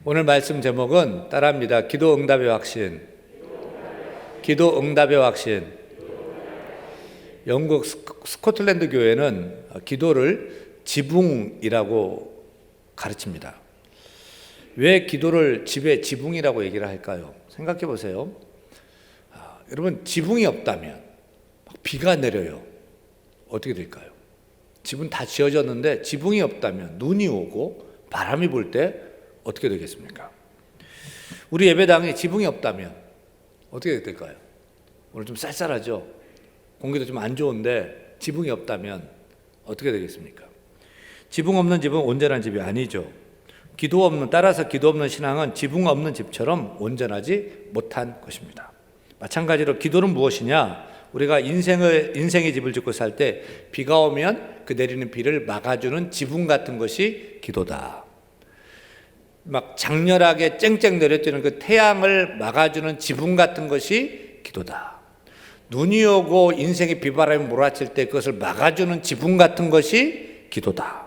오늘 말씀 제목은 따라합니다. 기도 응답의 확신. 기도 응답의 확신. 영국 스코틀랜드 교회는 기도를 지붕이라고 가르칩니다. 왜 기도를 집에 지붕이라고 얘기를 할까요? 생각해 보세요. 여러분, 지붕이 없다면 비가 내려요. 어떻게 될까요? 집은 다 지어졌는데 지붕이 없다면 눈이 오고 바람이 불 때 어떻게 되겠습니까? 우리 예배당에 지붕이 없다면 어떻게 될까요? 오늘 좀 쌀쌀하죠? 공기도 좀 안 좋은데 지붕이 없다면 어떻게 되겠습니까? 지붕 없는 집은 온전한 집이 아니죠. 따라서 기도 없는 신앙은 지붕 없는 집처럼 온전하지 못한 것입니다. 마찬가지로 기도는 무엇이냐? 우리가 인생의 집을 짓고 살 때 비가 오면 그 내리는 비를 막아주는 지붕 같은 것이 기도다. 막 장렬하게 쨍쨍 내려뜨리는 그 태양을 막아주는 지붕 같은 것이 기도다. 눈이 오고 인생의 비바람이 몰아칠 때 그것을 막아주는 지붕 같은 것이 기도다.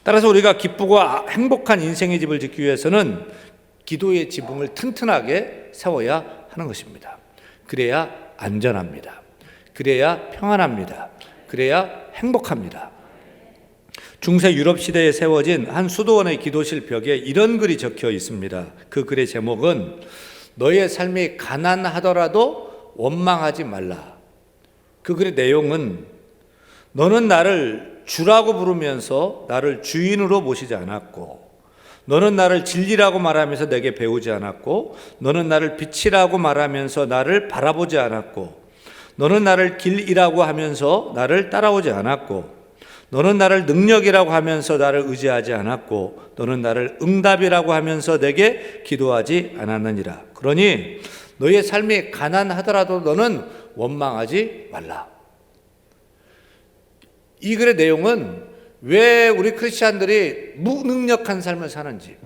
따라서 우리가 기쁘고 행복한 인생의 집을 짓기 위해서는 기도의 지붕을 튼튼하게 세워야 하는 것입니다. 그래야 안전합니다. 그래야 평안합니다. 그래야 행복합니다. 중세 유럽 시대에 세워진 한 수도원의 기도실 벽에 이런 글이 적혀 있습니다. 그 글의 제목은 너의 삶이 가난하더라도 원망하지 말라. 그 글의 내용은 너는 나를 주라고 부르면서 나를 주인으로 모시지 않았고, 너는 나를 진리라고 말하면서 내게 배우지 않았고, 너는 나를 빛이라고 말하면서 나를 바라보지 않았고, 너는 나를 길이라고 하면서 나를 따라오지 않았고, 너는 나를 능력이라고 하면서 나를 의지하지 않았고, 너는 나를 응답이라고 하면서 내게 기도하지 않았느니라. 그러니 너의 삶이 가난하더라도 너는 원망하지 말라. 이 글의 내용은 왜 우리 크리스찬들이 무능력한 삶을 사는지,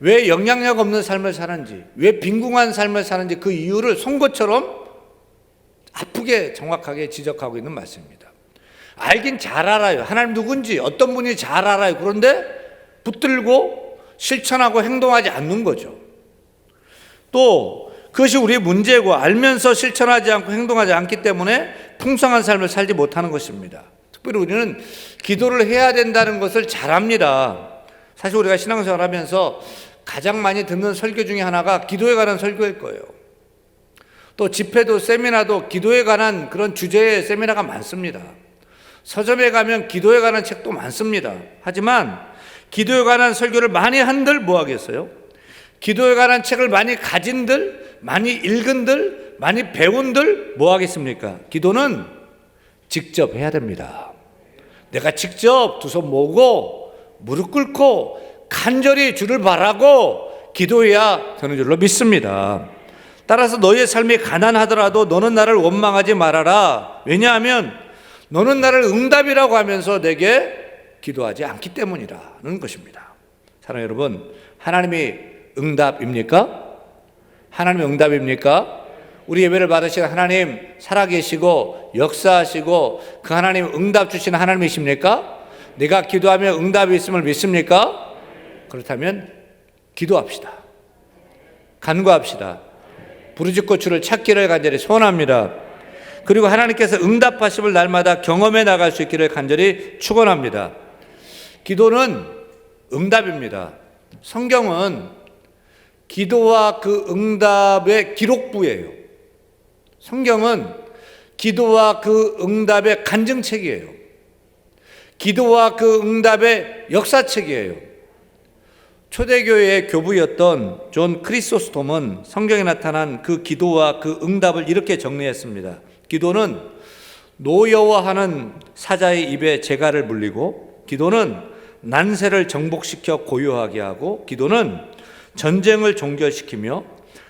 왜 영향력 없는 삶을 사는지, 왜 빈궁한 삶을 사는지 그 이유를 송곳처럼 아프게 정확하게 지적하고 있는 말씀입니다. 알긴 잘 알아요. 하나님 누군지 어떤 분이 잘 알아요. 그런데 붙들고 실천하고 행동하지 않는 거죠. 또 그것이 우리의 문제고 알면서 실천하지 않고 행동하지 않기 때문에 풍성한 삶을 살지 못하는 것입니다. 특별히 우리는 기도를 해야 된다는 것을 잘 압니다. 사실 우리가 신앙생활하면서 가장 많이 듣는 설교 중에 하나가 기도에 관한 설교일 거예요. 또 집회도 세미나도 기도에 관한 그런 주제의 세미나가 많습니다. 서점에 가면 기도에 관한 책도 많습니다. 하지만 기도에 관한 설교를 많이 한들 뭐 하겠어요? 기도에 관한 책을 많이 가진들, 많이 읽은들, 많이 배운들 뭐 하겠습니까? 기도는 직접 해야 됩니다. 내가 직접 두 손 모으고 무릎 꿇고 간절히 주를 바라고 기도해야 되는 줄로 믿습니다. 따라서 너의 삶이 가난하더라도 너는 나를 원망하지 말아라. 왜냐하면 너는 나를 응답이라고 하면서 내게 기도하지 않기 때문이라는 것입니다. 사랑하는 여러분, 하나님이 응답입니까? 하나님이 응답입니까? 우리 예배를 받으시는 하나님 살아계시고 역사하시고 그 하나님 응답 주시는 하나님이십니까? 내가 기도하면 응답이 있음을 믿습니까? 그렇다면 기도합시다. 간구합시다. 부르짖고 주를 찾기를 간절히 소원합니다. 그리고 하나님께서 응답하심을 날마다 경험해 나갈 수 있기를 간절히 축원합니다. 기도는 응답입니다. 성경은 기도와 그 응답의 기록부예요. 성경은 기도와 그 응답의 간증책이에요. 기도와 그 응답의 역사책이에요. 초대교회의 교부였던 존 크리소스톰은 성경에 나타난 그 기도와 그 응답을 이렇게 정리했습니다. 기도는 노여워하는 사자의 입에 재갈을 물리고, 기도는 난세를 정복시켜 고요하게 하고, 기도는 전쟁을 종결시키며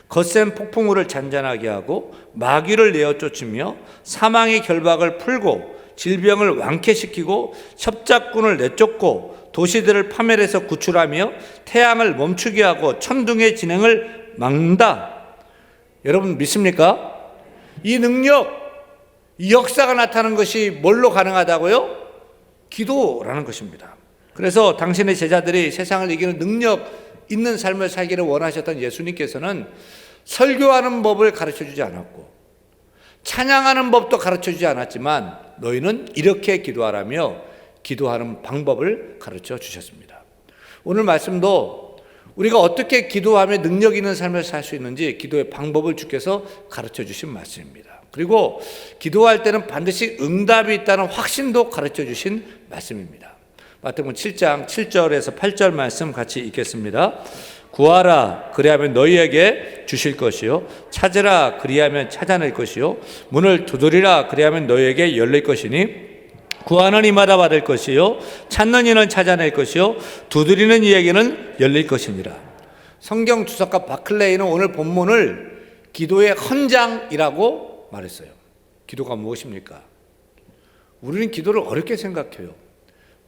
거센 폭풍우를 잔잔하게 하고 마귀를 내어 쫓으며 사망의 결박을 풀고 질병을 완쾌시키고 첩작꾼을 내쫓고 도시들을 파멸해서 구출하며 태양을 멈추게 하고 천둥의 진행을 막는다. 여러분 믿습니까? 이 능력, 이 역사가 나타나는 것이 뭘로 가능하다고요? 기도라는 것입니다. 그래서 당신의 제자들이 세상을 이기는 능력 있는 삶을 살기를 원하셨던 예수님께서는 설교하는 법을 가르쳐주지 않았고 찬양하는 법도 가르쳐주지 않았지만 너희는 이렇게 기도하라며 기도하는 방법을 가르쳐 주셨습니다. 오늘 말씀도 우리가 어떻게 기도하며 능력 있는 삶을 살 수 있는지 기도의 방법을 주께서 가르쳐 주신 말씀입니다. 그리고 기도할 때는 반드시 응답이 있다는 확신도 가르쳐 주신 말씀입니다. 마태복음 7장 7절에서 8절 말씀 같이 읽겠습니다. 구하라 그리하면 너희에게 주실 것이요 찾으라 그리하면 찾아낼 것이요 문을 두드리라 그리하면 너희에게 열릴 것이니 구하는 이마다 받을 것이요 찾는 이는 찾아낼 것이요 두드리는 이에게는 열릴 것이니라. 성경 주석가 바클레이는 오늘 본문을 기도의 헌장이라고 말했어요. 기도가 무엇입니까? 우리는 기도를 어렵게 생각해요.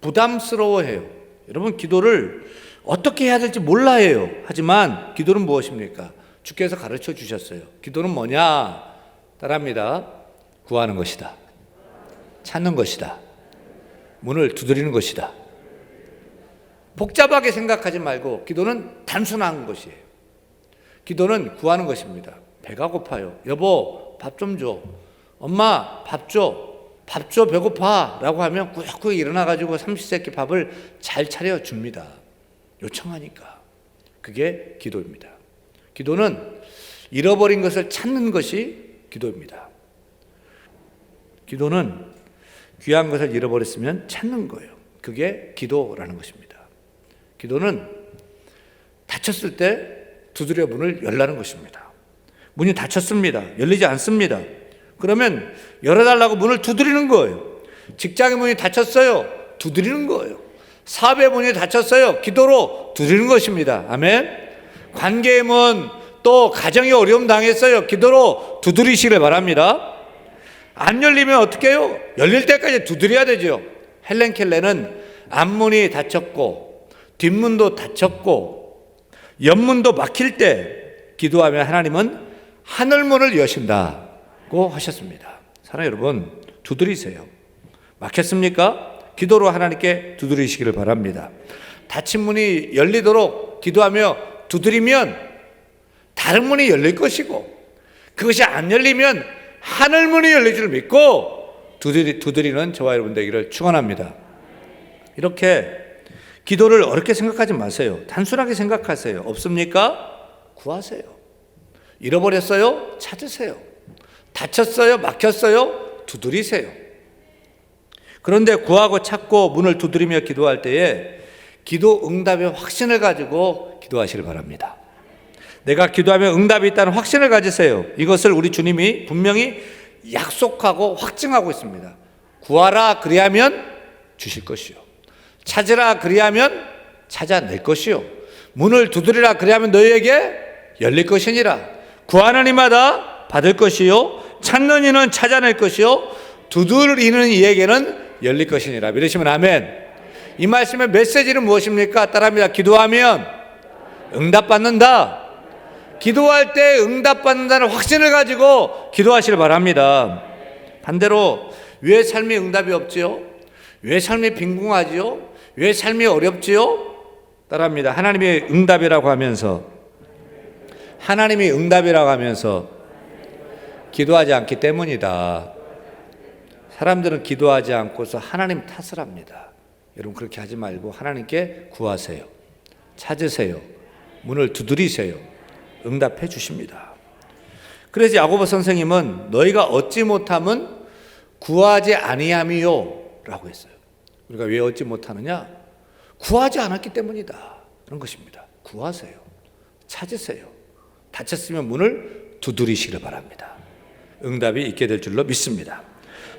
부담스러워해요. 여러분 기도를 어떻게 해야 될지 몰라 해요. 하지만 기도는 무엇입니까? 주께서 가르쳐 주셨어요. 기도는 뭐냐? 따라합니다. 구하는 것이다. 찾는 것이다. 문을 두드리는 것이다. 복잡하게 생각하지 말고 기도는 단순한 것이에요. 기도는 구하는 것입니다. 배가 고파요. 여보 밥 좀 줘. 엄마 밥 줘. 밥 줘 배고파 라고 하면 꾸역꾸역 일어나가지고 삼시세끼 밥을 잘 차려줍니다. 요청하니까. 그게 기도입니다. 기도는 잃어버린 것을 찾는 것이 기도입니다. 기도는 귀한 것을 잃어버렸으면 찾는 거예요. 그게 기도라는 것입니다. 기도는 닫혔을 때 두드려 문을 열라는 것입니다. 문이 닫혔습니다. 열리지 않습니다. 그러면 열어달라고 문을 두드리는 거예요. 직장의 문이 닫혔어요. 두드리는 거예요. 사업의 문이 닫혔어요. 기도로 두드리는 것입니다. 아멘. 관계의 문, 또 가정이 어려움 당했어요. 기도로 두드리시길 바랍니다. 안 열리면 어떻게 해요? 열릴 때까지 두드려야 되죠. 헬렌 켈레는 앞문이 닫혔고 뒷문도 닫혔고 옆문도 막힐 때 기도하면 하나님은 하늘문을 여신다고 하셨습니다. 사랑하는 여러분, 두드리세요. 막혔습니까? 기도로 하나님께 두드리시기를 바랍니다. 닫힌 문이 열리도록 기도하며 두드리면 다른 문이 열릴 것이고 그것이 안 열리면 하늘 문이 열릴 줄 믿고 두드리는 저와 여러분 되기를 축원합니다. 이렇게 기도를 어렵게 생각하지 마세요. 단순하게 생각하세요. 없습니까? 구하세요. 잃어버렸어요? 찾으세요. 닫혔어요? 막혔어요? 두드리세요. 그런데 구하고 찾고 문을 두드리며 기도할 때에 기도 응답의 확신을 가지고 기도하시길 바랍니다. 내가 기도하면 응답이 있다는 확신을 가지세요. 이것을 우리 주님이 분명히 약속하고 확증하고 있습니다. 구하라 그리하면 주실 것이요 찾으라 그리하면 찾아낼 것이요 문을 두드리라 그리하면 너희에게 열릴 것이니라. 구하는 이마다 받을 것이요 찾는 이는 찾아낼 것이요 두드리는 이에게는 열릴 것이니라. 믿으시면 아멘. 이 말씀의 메시지는 무엇입니까? 따라합니다. 기도하면 응답받는다. 기도할 때 응답받는다는 확신을 가지고 기도하시길 바랍니다. 반대로 왜 삶이 응답이 없지요? 왜 삶이 빈궁하지요? 왜 삶이 어렵지요? 따라합니다. 하나님이 응답이라고 하면서 기도하지 않기 때문이다. 사람들은 기도하지 않고서 하나님 탓을 합니다. 여러분 그렇게 하지 말고 하나님께 구하세요. 찾으세요. 문을 두드리세요. 응답해 주십니다. 그래서 야고보 선생님은 너희가 얻지 못함은 구하지 아니함이요 라고 했어요. 우리가 왜 얻지 못하느냐? 구하지 않았기 때문이다 그런 것입니다. 구하세요. 찾으세요. 닫혔으면 문을 두드리시길 바랍니다. 응답이 있게 될 줄로 믿습니다.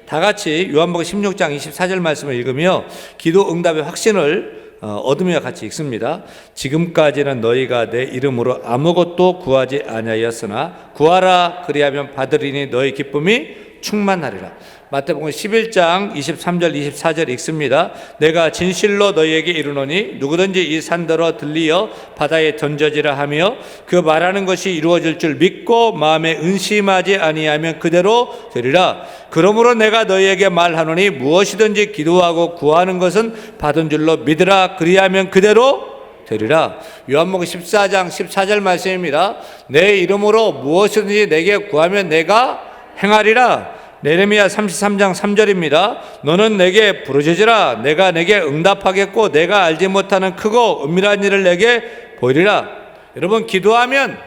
다 같이 요한복음 16장 24절 말씀을 읽으며 기도 응답의 확신을 얻으며 같이 읽습니다. 지금까지는 너희가 내 이름으로 아무것도 구하지 아니하였으나 구하라 그리하면 받으리니 너희 기쁨이 충만하리라. 마태복음 11장 23절 24절 읽습니다. 내가 진실로 너희에게 이르노니 누구든지 이 산더러 들리어 바다에 던져지라 하며 그 말하는 것이 이루어질 줄 믿고 마음에 은심하지 아니하면 그대로 되리라. 그러므로 내가 너희에게 말하노니 무엇이든지 기도하고 구하는 것은 받은 줄로 믿으라. 그리하면 그대로 되리라. 요한복음 14장 14절 말씀입니다. 내 이름으로 무엇이든지 내게 구하면 내가 행하리라. 예레미야 33장 3절입니다. 너는 내게 부르짖으라. 내가 내게 응답하겠고 내가 알지 못하는 크고 은밀한 일을 내게 보이리라. 여러분, 기도하면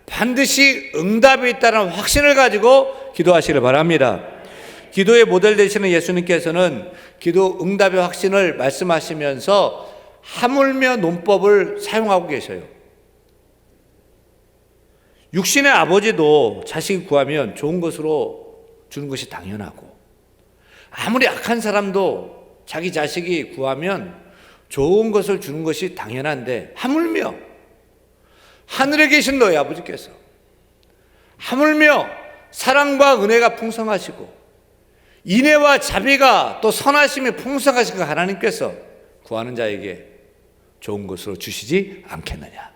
반드시 응답이 있다는 확신을 가지고 기도하시길 바랍니다. 기도의 모델 되시는 예수님께서는 기도 응답의 확신을 말씀하시면서 하물며 논법을 사용하고 계셔요. 육신의 아버지도 자식이 구하면 좋은 것으로 주는 것이 당연하고, 아무리 악한 사람도 자기 자식이 구하면 좋은 것을 주는 것이 당연한데, 하물며 하늘에 계신 너희 아버지께서 하물며 사랑과 은혜가 풍성하시고 인애와 자비가 또 선하심이 풍성하신 그 하나님께서 구하는 자에게 좋은 것으로 주시지 않겠느냐.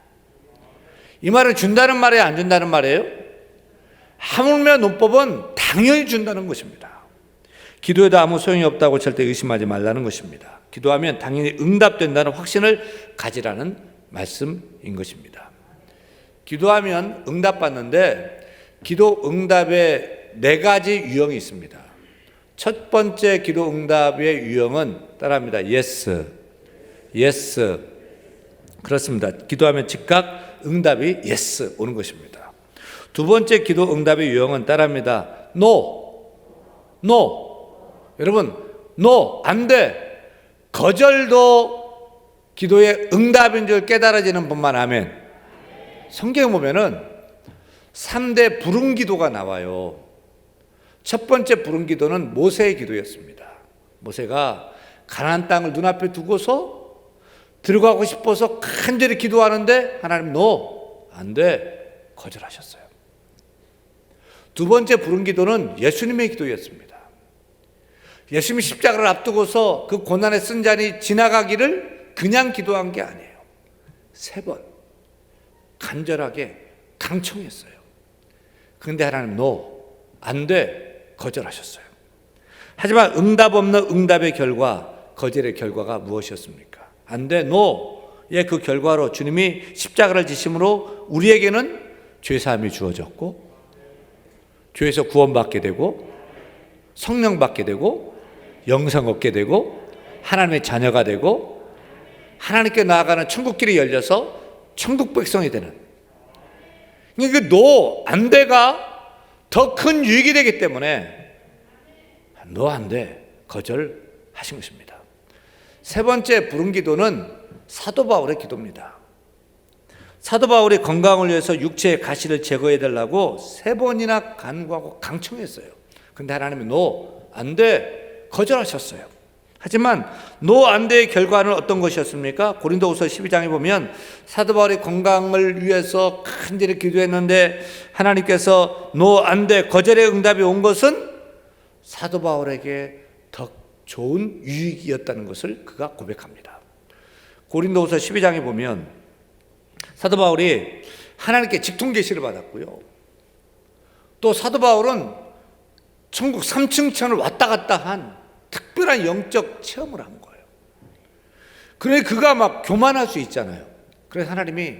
이 말은 준다는 말이에요, 안 준다는 말이에요? 하물며 논법은 당연히 준다는 것입니다. 기도에도 아무 소용이 없다고 절대 의심하지 말라는 것입니다. 기도하면 당연히 응답된다는 확신을 가지라는 말씀인 것입니다. 기도하면 응답받는데, 기도 응답에 4가지 유형이 있습니다. 첫 번째 기도 응답의 유형은 따라합니다. yes, yes. 그렇습니다. 기도하면 즉각 응답이 yes 오는 것입니다. 두 번째 기도 응답의 유형은 따라합니다. no, no. 여러분, no, 안 돼. 거절도 기도의 응답인 줄 깨달아지는 분만 아멘. 성경에 보면은 3대 부른 기도가 나와요. 첫 번째 부른 기도는 모세의 기도였습니다. 모세가 가나안 땅을 눈앞에 두고서 들어가고 싶어서 간절히 기도하는데 하나님 no, 안 돼, 거절하셨어요. 두 번째 부른 기도는 예수님의 기도였습니다. 예수님이 십자가를 앞두고서 그 고난의 쓴잔이 지나가기를 그냥 기도한 게 아니에요. 3번 간절하게 강청했어요. 그런데 하나님 no, 안 돼, 거절하셨어요. 하지만 응답 없는 응답의 결과, 거절의 결과가 무엇이었습니까? 안 돼, no의 그 결과로 주님이 십자가를 지심으로 우리에게는 죄사함이 주어졌고, 죄에서 구원받게 되고, 성령 받게 되고, 영생 얻게 되고, 하나님의 자녀가 되고, 하나님께 나아가는 천국길이 열려서 천국 백성이 되는, 그 no, 안 돼가 더 큰 유익이 되기 때문에 no, 안 돼, 거절하신 것입니다. 세 번째 부른 기도는 사도 바울의 기도입니다. 사도 바울이 건강을 위해서 육체의 가시를 제거해 달라고 3번이나 간구하고 강청했어요. 그런데 하나님은 no, 안 돼, 거절하셨어요. 하지만 no, 안 돼의 결과는 어떤 것이었습니까? 고린도후서 12장에 보면 사도 바울의 건강을 위해서 간절히 기도했는데 하나님께서 no, 안 돼, 거절의 응답이 온 것은 사도 바울에게 더 좋은 유익이었다는 것을 그가 고백합니다. 고린도후서 12장에 보면 사도 바울이 하나님께 직통 계시를 받았고요. 또 사도 바울은 천국 3층 천을 왔다 갔다 한 특별한 영적 체험을 한 거예요. 그러니 그가 막 교만할 수 있잖아요. 그래서 하나님이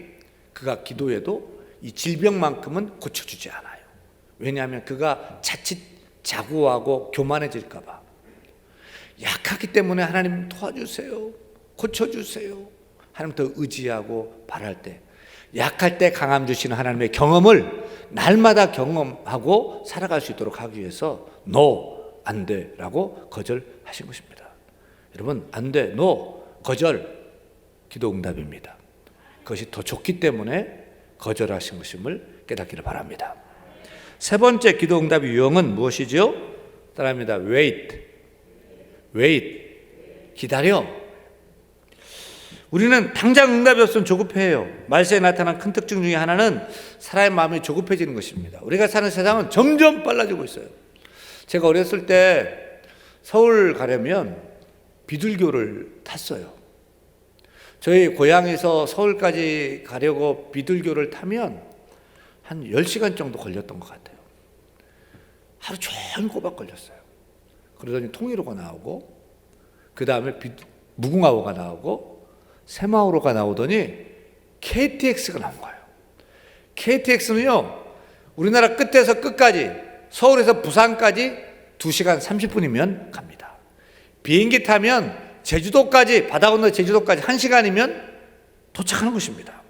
그가 기도해도 이 질병만큼은 고쳐주지 않아요. 왜냐하면 그가 자칫 자고하고 교만해질까 봐. 약하기 때문에 하나님 도와주세요, 고쳐주세요. 하나님 더 의지하고 바랄 때, 약할 때 강함 주시는 하나님의 경험을 날마다 경험하고 살아갈 수 있도록 하기 위해서 no, 안 돼 라고 거절하신 것입니다. 여러분, 안 돼, no, 거절, 기도 응답입니다. 그것이 더 좋기 때문에 거절하신 것임을 깨닫기를 바랍니다. 세 번째 기도 응답의 유형은 무엇이죠? 따라합니다. wait, 기다려. 우리는 당장 응답이 없으면 조급해요. 말세에 나타난 큰 특징 중에 하나는 사람의 마음이 조급해지는 것입니다. 우리가 사는 세상은 점점 빨라지고 있어요. 제가 어렸을 때 서울 가려면 비둘교를 탔어요. 저희 고향에서 서울까지 가려고 비둘교를 타면 한 10시간 정도 걸렸던 것 같아요. 하루 종일 꼬박 걸렸어요. 그러더니 통일호가 나오고, 그 다음에 무궁화호가 나오고, 새마을호가 나오더니 KTX가 나온 거예요. KTX는요, 우리나라 끝에서 끝까지, 서울에서 부산까지 2시간 30분이면 갑니다. 비행기 타면 제주도까지, 바다 건너 제주도까지 1시간이면 도착하는 것입니다.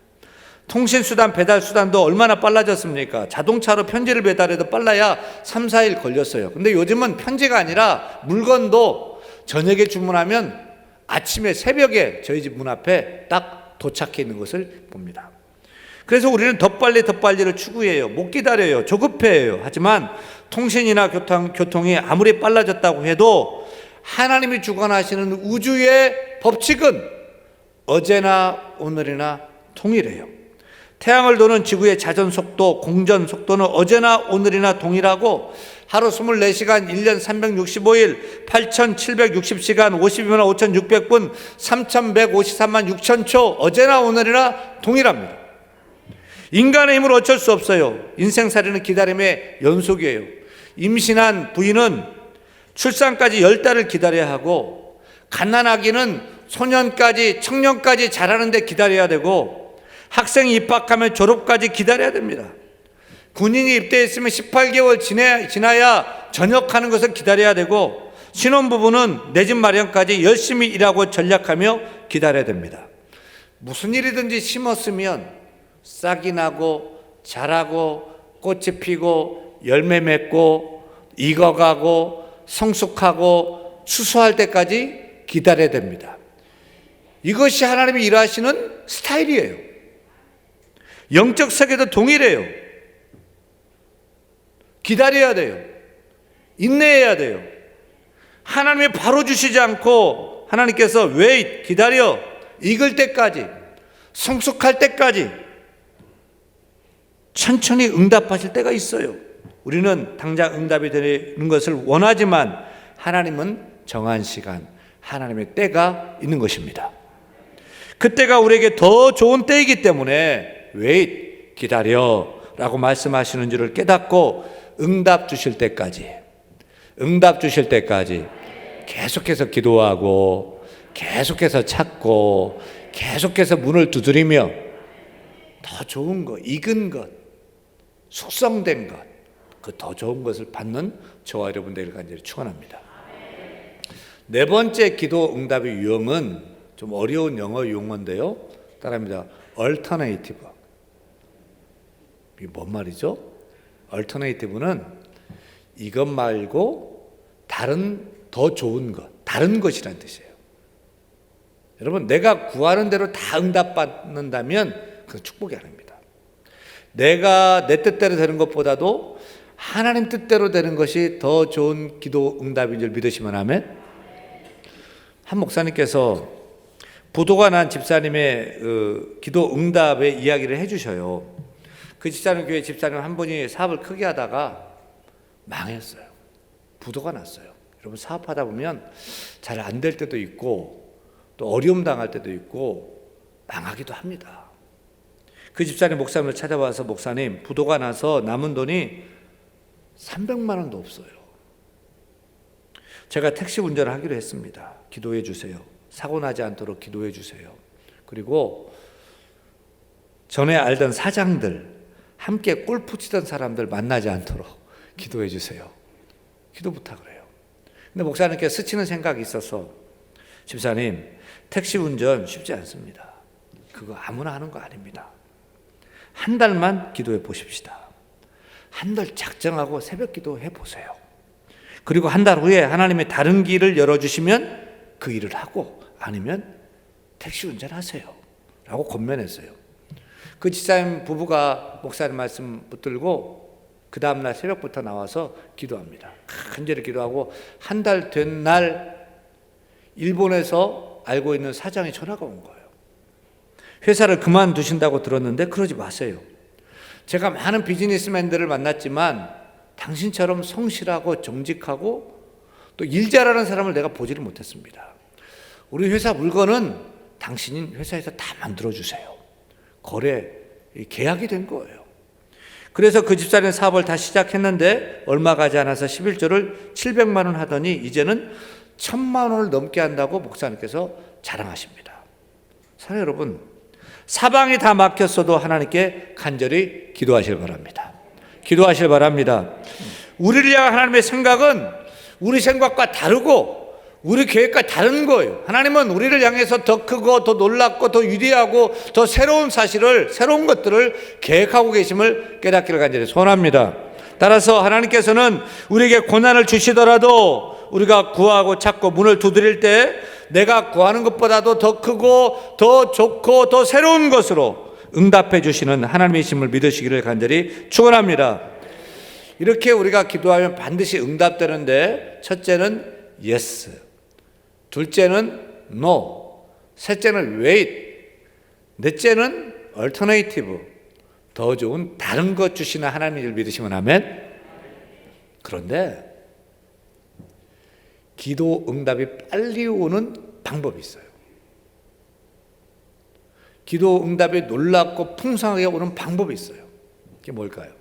통신수단, 배달수단도 얼마나 빨라졌습니까? 자동차로 편지를 배달해도 빨라야 3, 4일 걸렸어요. 근데 요즘은 편지가 아니라 물건도 저녁에 주문하면 아침에 새벽에 저희 집 문 앞에 딱 도착해 있는 것을 봅니다. 그래서 우리는 더 빨리를 추구해요. 못 기다려요. 조급해요. 하지만 통신이나 교통이 아무리 빨라졌다고 해도 하나님이 주관하시는 우주의 법칙은 어제나 오늘이나 동일해요. 태양을 도는 지구의 자전 속도, 공전 속도는 어제나 오늘이나 동일하고 하루 24시간, 1년 365일, 8760시간, 52만 5600분, 3153만 6000초, 어제나 오늘이나 동일합니다. 인간의 힘으로 어쩔 수 없어요. 인생살이는 기다림의 연속이에요. 임신한 부인은 출산까지 10달을 기다려야 하고, 갓난아기는 소년까지, 청년까지 자라는데 기다려야 되고, 학생이 입학하면 졸업까지 기다려야 됩니다. 군인이 입대했으면 18개월 지나야 전역하는 것을 기다려야 되고, 신혼부부는 내 집 마련까지 열심히 일하고 전략하며 기다려야 됩니다. 무슨 일이든지 심었으면 싹이 나고 자라고 꽃이 피고 열매 맺고 익어가고 성숙하고 추수할 때까지 기다려야 됩니다. 이것이 하나님이 일하시는 스타일이에요. 영적 세계도 동일해요. 기다려야 돼요. 인내해야 돼요. 하나님이 바로 주시지 않고 하나님께서 wait, 기다려, 익을 때까지, 성숙할 때까지 천천히 응답하실 때가 있어요. 우리는 당장 응답이 되는 것을 원하지만 하나님은 정한 시간, 하나님의 때가 있는 것입니다. 그때가 우리에게 더 좋은 때이기 때문에 wait, 기다려 라고 말씀하시는 줄을 깨닫고 응답 주실 때까지 계속해서 기도하고 계속해서 찾고 계속해서 문을 두드리며 더 좋은 것, 익은 것, 숙성된 것, 그 더 좋은 것을 받는 저와 여러분들 간절히 축원합니다. 네 번째 기도 응답의 유형은 좀 어려운 영어 용어인데요. 따라합니다. alternative. 이게 뭔 말이죠? alternative는 이것 말고 다른 더 좋은 것, 다른 것이라는 뜻이에요. 여러분, 내가 구하는 대로 다 응답받는다면 그건 축복이 아닙니다. 내가 내 뜻대로 되는 것보다도 하나님 뜻대로 되는 것이 더 좋은 기도 응답인 줄 믿으시면 아멘. 한 목사님께서 부도가 난 집사님의 기도 응답의 이야기를 해주셔요. 그 집사님 교회 집사님 한 분이 사업을 크게 하다가 망했어요. 부도가 났어요. 여러분, 사업하다 보면 잘 안 될 때도 있고 또 어려움 당할 때도 있고 망하기도 합니다. 그 집사님 목사님을 찾아와서 목사님, 부도가 나서 남은 돈이 300만 원도 없어요. 제가 택시 운전을 하기로 했습니다. 기도해 주세요. 사고 나지 않도록 기도해 주세요. 그리고 전에 알던 사장들, 함께 골프 치던 사람들 만나지 않도록 기도해 주세요. 기도 부탁을 해요. 근데 목사님께 스치는 생각이 있어서, 집사님, 택시 운전 쉽지 않습니다. 그거 아무나 하는 거 아닙니다. 한 달만 기도해 보십시다. 한 달 작정하고 새벽 기도해 보세요. 그리고 한 달 후에 하나님이 다른 길을 열어주시면 그 일을 하고, 아니면 택시 운전하세요 라고 권면했어요. 그 집사님 부부가 목사님 말씀 붙들고 그 다음날 새벽부터 나와서 기도합니다. 간절히 기도하고 한 달 된 날 일본에서 알고 있는 사장이 전화가 온 거예요. 회사를 그만두신다고 들었는데 그러지 마세요. 제가 많은 비즈니스맨들을 만났지만 당신처럼 성실하고 정직하고 또 일 잘하는 사람을 내가 보지를 못했습니다. 우리 회사 물건은 당신이 회사에서 다 만들어주세요. 거래, 계약이 된 거예요. 그래서 그 집사님 사업을 다 시작했는데 얼마 가지 않아서 11조를 700만 원 하더니 이제는 1000만 원을 넘게 한다고 목사님께서 자랑하십니다. 사랑하는 여러분, 사방이 다 막혔어도 하나님께 간절히 기도하시길 바랍니다. 기도하시길 바랍니다. 우리를 향한 하나님의 생각은 우리 생각과 다르고 우리 계획과 다른 거예요. 하나님은 우리를 향해서 더 크고 더 놀랍고 더 위대하고 더 새로운 사실을, 새로운 것들을 계획하고 계심을 깨닫기를 간절히 소원합니다. 따라서 하나님께서는 우리에게 고난을 주시더라도 우리가 구하고 찾고 문을 두드릴 때 내가 구하는 것보다도 더 크고 더 좋고 더 새로운 것으로 응답해 주시는 하나님이심을 믿으시기를 간절히 축원합니다. 이렇게 우리가 기도하면 반드시 응답되는데, 첫째는 yes, 둘째는 no, 셋째는 wait, 넷째는 alternative, 더 좋은 다른 것 주시는 하나님을 믿으시면 아멘. 그런데 기도 응답이 빨리 오는 방법이 있어요. 기도 응답이 놀랍고 풍성하게 오는 방법이 있어요. 그게 뭘까요?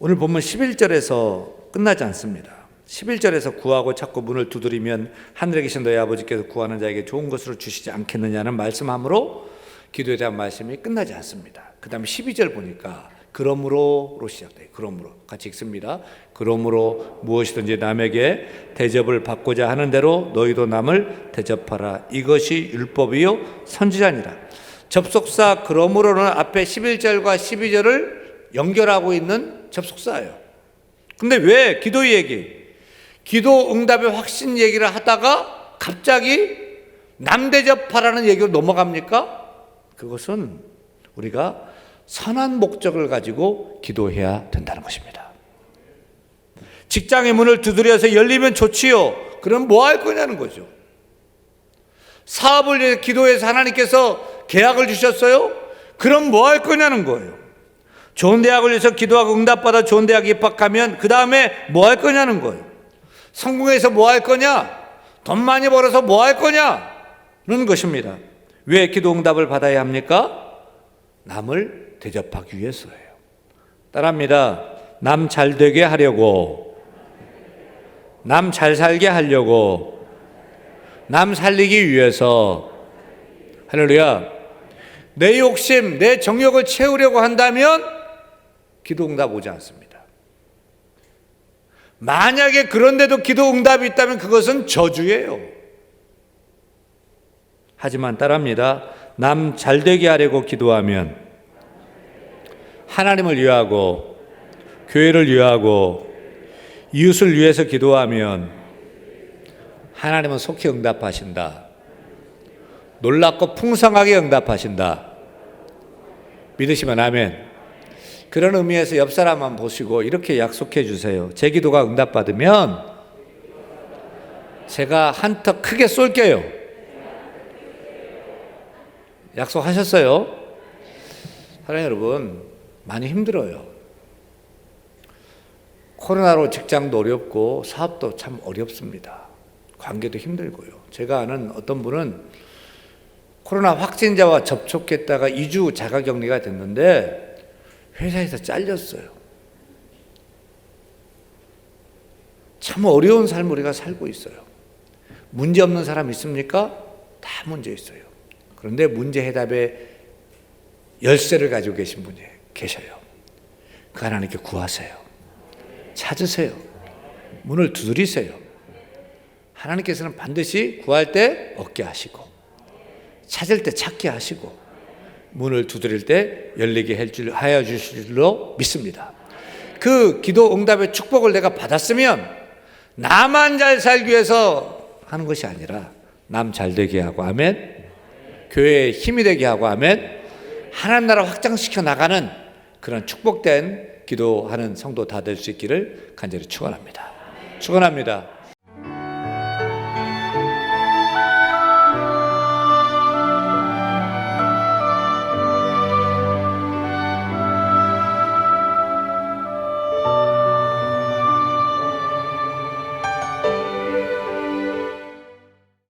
오늘 본문 11절에서 끝나지 않습니다. 11절에서 구하고 찾고 문을 두드리면 하늘에 계신 너희 아버지께서 구하는 자에게 좋은 것으로 주시지 않겠느냐는 말씀함으로 기도에 대한 말씀이 끝나지 않습니다. 그 다음에 12절 보니까 그러므로로 시작돼요. 그러므로 같이 읽습니다. 그러므로 무엇이든지 남에게 대접을 받고자 하는 대로 너희도 남을 대접하라. 이것이 율법이요 선지자니라. 접속사 그러므로는 앞에 11절과 12절을 연결하고 있는 접속사예요. 근데 왜 기도 얘기, 기도 응답의 확신 얘기를 하다가 갑자기 남 대접하라는 얘기로 넘어갑니까? 그것은 우리가 선한 목적을 가지고 기도해야 된다는 것입니다. 직장의 문을 두드려서 열리면 좋지요. 그럼 뭐 할 거냐는 거죠. 사업을 위해 기도해서 하나님께서 계약을 주셨어요? 그럼 뭐 할 거냐는 거예요. 좋은 대학을 위해서 기도하고 응답받아 좋은 대학 입학하면 그 다음에 뭐 할 거냐는 거예요. 성공해서 뭐 할 거냐? 돈 많이 벌어서 뭐 할 거냐는 것입니다. 왜 기도 응답을 받아야 합니까? 남을 대접하기 위해서예요. 따라합니다. 남 잘 되게 하려고, 남 잘 살게 하려고, 남 살리기 위해서. 할렐루야. 내 욕심, 내 정욕을 채우려고 한다면 기도 응답 오지 않습니다. 만약에 그런데도 기도 응답이 있다면 그것은 저주예요. 하지만 따라합니다. 남 잘 되게 하려고 기도하면, 하나님을 위하고 교회를 위하고 이웃을 위해서 기도하면 하나님은 속히 응답하신다. 놀랍고 풍성하게 응답하신다. 믿으시면 아멘. 그런 의미에서 옆 사람만 보시고 이렇게 약속해 주세요. 제 기도가 응답받으면 제가 한턱 크게 쏠게요. 약속하셨어요? 사랑하는 여러분, 많이 힘들어요. 코로나로 직장도 어렵고 사업도 참 어렵습니다. 관계도 힘들고요. 제가 아는 어떤 분은 코로나 확진자와 접촉했다가 2주 자가격리가 됐는데 회사에서 잘렸어요. 참 어려운 삶을 우리가 살고 있어요. 문제 없는 사람 있습니까? 다 문제 있어요. 그런데 문제 해답의 열쇠를 가지고 계신 분이 계셔요. 그 하나님께 구하세요. 찾으세요. 문을 두드리세요. 하나님께서는 반드시 구할 때 얻게 하시고, 찾을 때 찾게 하시고, 문을 두드릴 때 열리게 하여 주실 줄로 믿습니다. 그 기도 응답의 축복을 내가 받았으면 나만 잘 살기 위해서 하는 것이 아니라 남 잘 되게 하고, 아멘, 교회에 힘이 되게 하고, 아멘, 하나님 나라 확장시켜 나가는 그런 축복된 기도하는 성도 다 될 수 있기를 간절히 축원합니다. 축원합니다.